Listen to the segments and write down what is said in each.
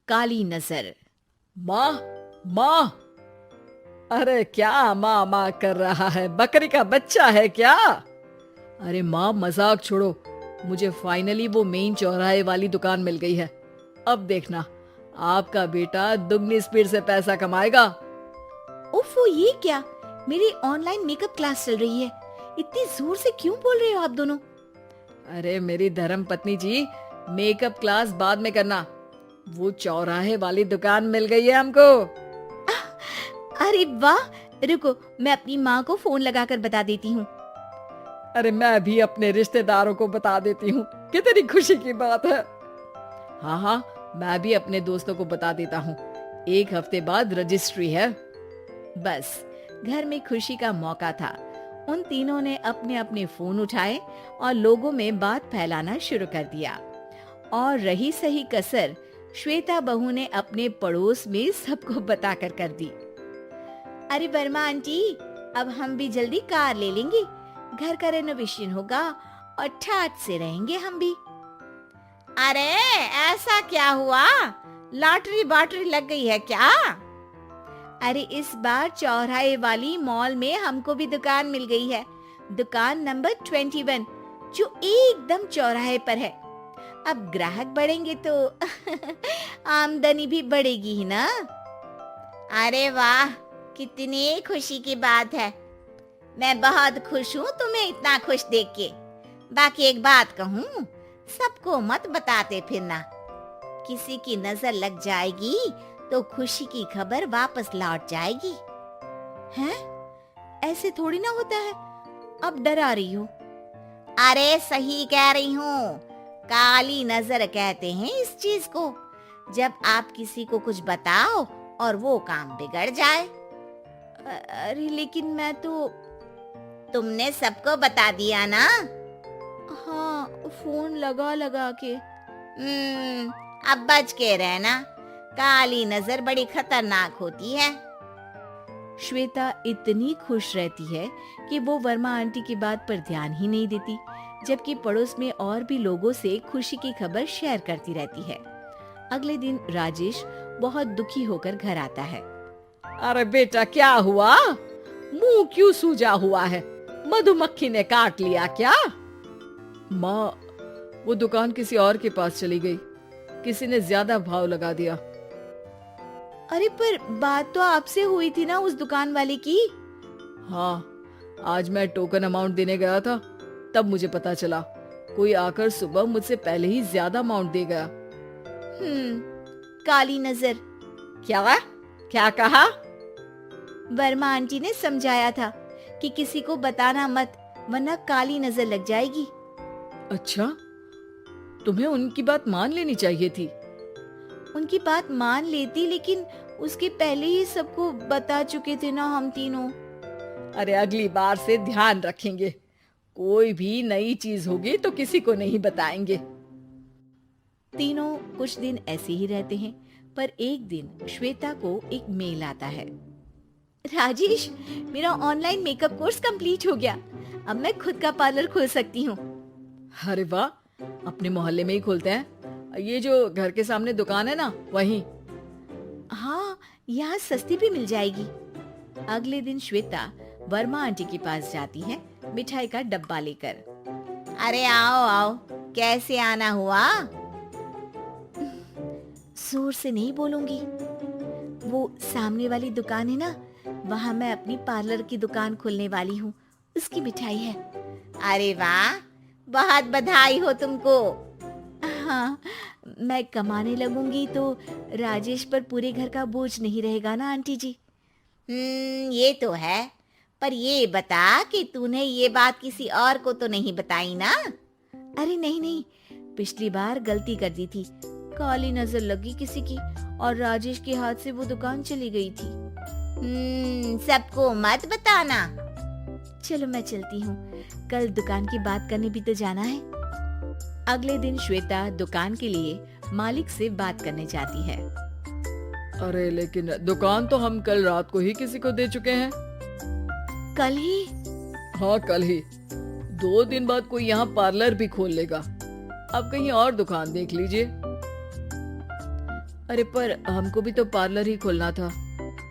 काली नजर। माँ, माँ। अरे क्या माँ माँ कर रहा है? बकरी का बच्चा है क्या? अरे माँ, मजाक छोड़ो। मुझे फाइनली वो मेन चौराहे वाली दुकान मिल गई है। अब देखना, आपका बेटा दुगनी स्पीड से पैसा कमाएगा। ओफो, ये क्या? मेरी ऑनलाइन मेकअप क्लास चल रही है। इतनी जोर से क्यों बोल रहे हो आप दोनों? अरे मेरी धर्म पत्नी जी, मेकअप क्लास बाद में करना। वो चौराहे वाली दुकान मिल गई है हमको। अरे वाह, रुको, मैं अपनी माँ को फोन लगाकर बता देती हूँ। अरे मैं भी अपने रिश्तेदारों को बता देती हूँ। कितनी खुशी की बात है। हाँ हाँ, मैं भी अपने दोस्तों को बता देता हूँ। 1 हफ्ते बाद रजिस्ट्री है। बस, घर में खुशी का मौका था। उन तीनों ने अपने अपने फोन उठाए और लोगों में बात फैलाना शुरू कर दिया। और रही सही कसर श्वेता बहू ने अपने पड़ोस में सबको बताकर कर दी। अरे वर्मा आंटी, अब हम भी जल्दी कार ले लेंगे। घर का रेनोवेशन होगा और ठाट से रहेंगे हम भी। अरे ऐसा क्या हुआ? लॉटरी बाटरी लग गई है क्या? अरे इस बार चौराहे वाली मॉल में हमको भी दुकान मिल गई है। दुकान नंबर 21, जो एकदम चौराहे पर है। अब ग्राहक बढ़ेंगे तो आमदनी भी बढ़ेगी ही ना। अरे वाह, कितनी खुशी की बात है। मैं बहुत खुश हूँ तुम्हें इतना खुश देख के। बाकी एक बात कहूँ, सबको मत बताते फिरना। किसी की नजर लग जाएगी तो खुशी की खबर वापस लौट जाएगी। हैं? ऐसे थोड़ी ना होता है। अब डरा रही हो। अरे सही कह रही हूँ। काली नजर कहते हैं इस चीज को, जब आप किसी को कुछ बताओ और वो काम बिगड़ जाए। अरे लेकिन मैं तो। तुमने सबको बता दिया ना? हाँ, फोन लगा लगा के। अब बच के रहना। काली नजर बड़ी खतरनाक होती है। श्वेता इतनी खुश रहती है कि वो वर्मा आंटी की बात पर ध्यान ही नहीं देती, जबकि पड़ोस में और भी लोगों से खुशी की खबर शेयर करती रहती है। अगले दिन राजेश बहुत दुखी होकर घर आता है। अरे बेटा, क्या हुआ? मुंह क्यों सूजा हुआ है? मधुमक्खी ने काट लिया क्या? माँ, वो दुकान किसी और के पास चली गई। किसी ने ज्यादा भाव लगा दिया। अरे पर बात तो आपसे हुई थी ना उस दुकान वाले की। हाँ, आज मैं टोकन अमाउंट देने गया था, तब मुझे पता चला। कोई आकर सुबह मुझसे पहले ही ज्यादा अमाउंट दे गया। काली नजर। क्या कहा? वर्मा आंटी ने समझाया था कि किसी को बताना मत, वरना काली नजर लग जाएगी। अच्छा, तुम्हें उनकी बात मान लेनी चाहिए थी। उनकी बात मान लेती, लेकिन उसके पहले ही सबको बता चुके थे ना हम तीनों। अरे अगली बार से ध्यान रखेंगे। कोई भी नई चीज होगी तो किसी को नहीं बताएंगे। तीनों कुछ दिन ऐसे ही रहते हैं, पर एक दिन श्वेता को एक मेल आता है। राजेश, मेरा ऑनलाइन मेकअप कोर्स कंप्लीट हो गया। अब मैं खुद का पार्लर खोल सकती हूँ। अरे वाह, अपने मोहल्ले में ही खोलते हैं। ये जो घर के सामने दुकान है ना, वहीं। हाँ, यहाँ सस्ती भी मिल जाएगी। अगले दिन श्वेता वर्मा आंटी के पास जाती है, मिठाई का डब्बा लेकर। अरे आओ आओ, कैसे आना हुआ? जोर से नहीं बोलूंगी। वो सामने वाली दुकान है ना, वहाँ मैं अपनी पार्लर की दुकान खोलने वाली हूँ। उसकी मिठाई है। अरे वाह, बहुत बधाई हो तुमको। हाँ, मैं कमाने लगूंगी तो राजेश पर पूरे घर का बोझ नहीं रहेगा ना आंटी जी। ये तो है। पर ये बता कि तूने ये बात किसी और को तो नहीं बताई ना? अरे नहीं नहीं, पिछली बार गलती कर दी थी। काली नजर लगी किसी की और राजेश के हाथ से वो दुकान चली गई थी। सबको मत बताना। चलो मैं चलती हूँ, कल दुकान की बात करने भी तो जाना है। अगले दिन श्वेता दुकान के लिए मालिक से बात करने जाती है। अरे लेकिन दुकान तो हम कल रात को ही किसी को दे चुके हैं। कल ही? हाँ, कल ही। 2 दिन बाद कोई यहाँ पार्लर भी खोल लेगा। अब कहीं और दुकान देख लीजिए। अरे पर हमको भी तो पार्लर ही खोलना था।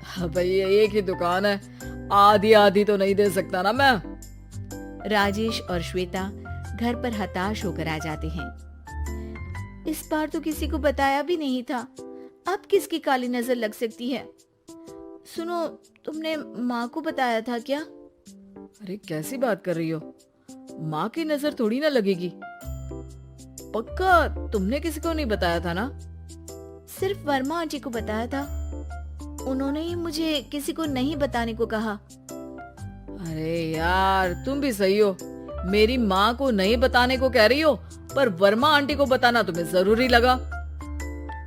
हाँ भाई, एक ही दुकान है, आधी आधी तो नहीं दे सकता ना मैं। राजेश और श्वेता घर पर हताश होकर आ जाते हैं। इस बार तो किसी को बताया भी नहीं था, अब किसकी काली नजर लग सकती है। सुनो, तुमने माँ को बताया था क्या? अरे कैसी बात कर रही हो, माँ की नजर थोड़ी ना लगेगी। पक्का तुमने किसी को नहीं बताया था ना? सिर्फ वर्मा आंटी को बताया था, उन्होंने ही मुझे किसी को नहीं बताने को कहा। अरे यार, तुम भी सही हो, मेरी माँ को नहीं बताने को कह रही हो, पर वर्मा आंटी को बताना तुम्हें जरूरी लगा।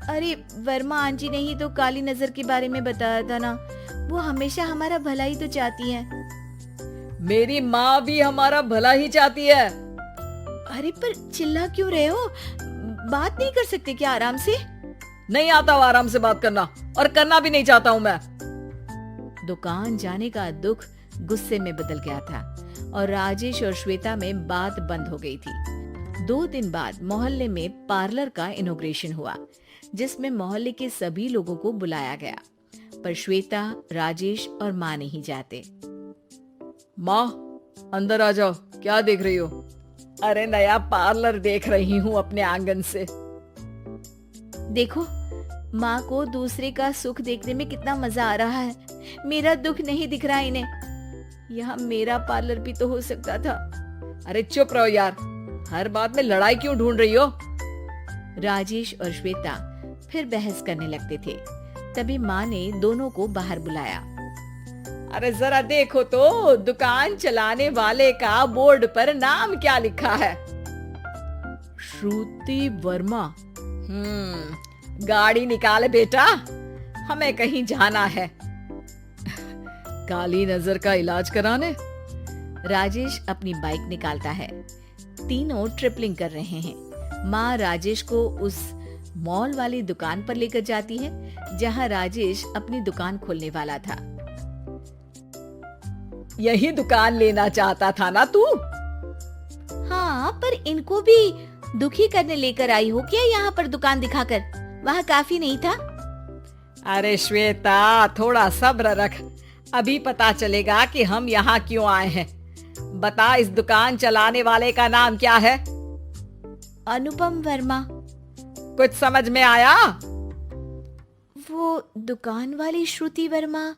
अरे वर्मा आंटी ने ही तो काली नजर के बारे में बताया था ना, वो हमेशा हमारा भला ही तो चाहती है। मेरी माँ भी हमारा भला ही चाहती है। अरे पर चिल्ला क्यों रहे हो, बात नहीं कर सकते क्या आराम से? नहीं आता आराम से बात करना, और करना भी नहीं चाहता हूँ मैं। दुकान जाने का दुख गुस्से में बदल गया था और राजेश और श्वेता में बात बंद हो गई थी। 2 दिन बाद मोहल्ले में पार्लर का इनॉग्रेशन हुआ, जिसमें मोहल्ले के सभी लोगों को बुलाया गया, पर श्वेता, राजेश और माँ नहीं जाते। माँ, अंदर आ जाओ, क्या देख रही हो? अरे नया पार्लर देख रही हूँ अपने आंगन से। देखो, माँ को दूसरे का सुख देखने में कितना मजा आ रहा है, मेरा दुख नहीं दिख रहा इन्हें। यहाँ मेरा पार्लर भी तो हो सकता था। अरे चुप रहो यार, हर बात में लड़ाई क्यों ढूंढ रही हो? राजेश और श्वेता फिर बहस करने लगते थे। तभी माँ ने दोनों को बाहर बुलाया। अरे जरा देखो तो, दुकान चलाने वाले का बोर्ड पर नाम क्या लिखा है? श्रुति वर्मा। गाड़ी निकाले बेटा, हमें कहीं जाना है। काली नजर का इलाज कराने। राजेश अपनी बाइक निकालता है। तीनों ट्रिपलिंग कर रहे हैं। माँ राजेश को उस मॉल वाली दुकान पर लेकर जाती है जहाँ राजेश अपनी दुकान खोलने वाला था। यही दुकान लेना चाहता था ना तू? हाँ, पर इनको भी दुखी करने लेकर आई हो क्या यहाँ पर दुकान दिखाकर? वहाँ काफी नहीं था? अरे श्वेता, थोड़ा सब्र रख, अभी पता चलेगा कि हम यहाँ क्यों आए हैं। बता, इस दुकान चलाने वाले का नाम क्या है? अनुपम वर्मा। कुछ समझ में आया? वो दुकान वाली श्रुति वर्मा,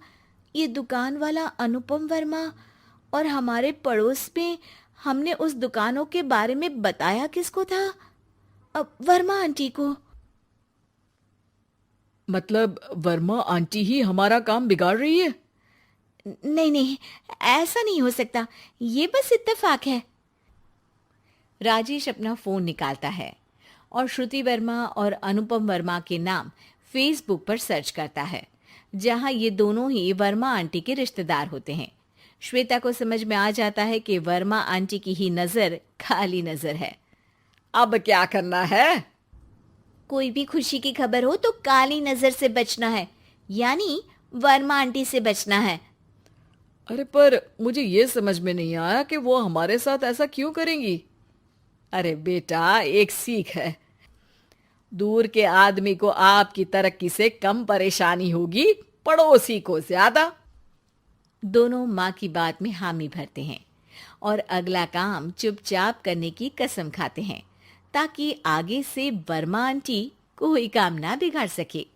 ये दुकान वाला अनुपम वर्मा, और हमारे पड़ोस में हमने उस दुकानों के बारे में बताया किसको था? अब वर्मा आंटी को। मतलब वर्मा आंटी ही हमारा काम बिगाड़ रही है? नहीं नहीं, ऐसा नहीं हो सकता, ये बस इत्तेफाक है। राजेश अपना फोन निकालता है और श्रुति वर्मा और अनुपम वर्मा के नाम फेसबुक पर सर्च करता है, जहां ये दोनों ही वर्मा आंटी के रिश्तेदार होते हैं। श्वेता को समझ में आ जाता है कि वर्मा आंटी की ही नजर काली नजर है। अब क्या करना है? कोई भी खुशी की खबर हो तो काली नजर से बचना है, यानी वर्मा आंटी से बचना है। अरे पर मुझे ये समझ में नहीं आया कि वो हमारे साथ ऐसा क्यों करेंगी। अरे बेटा, एक सीख है, दूर के आदमी को आपकी तरक्की से कम परेशानी होगी, पड़ोसी को ज्यादा। दोनों माँ की बात में हामी भरते हैं और अगला काम चुपचाप करने की कसम खाते हैं, ताकि आगे से वर्मा आंटी कोई काम ना बिगाड़ सके।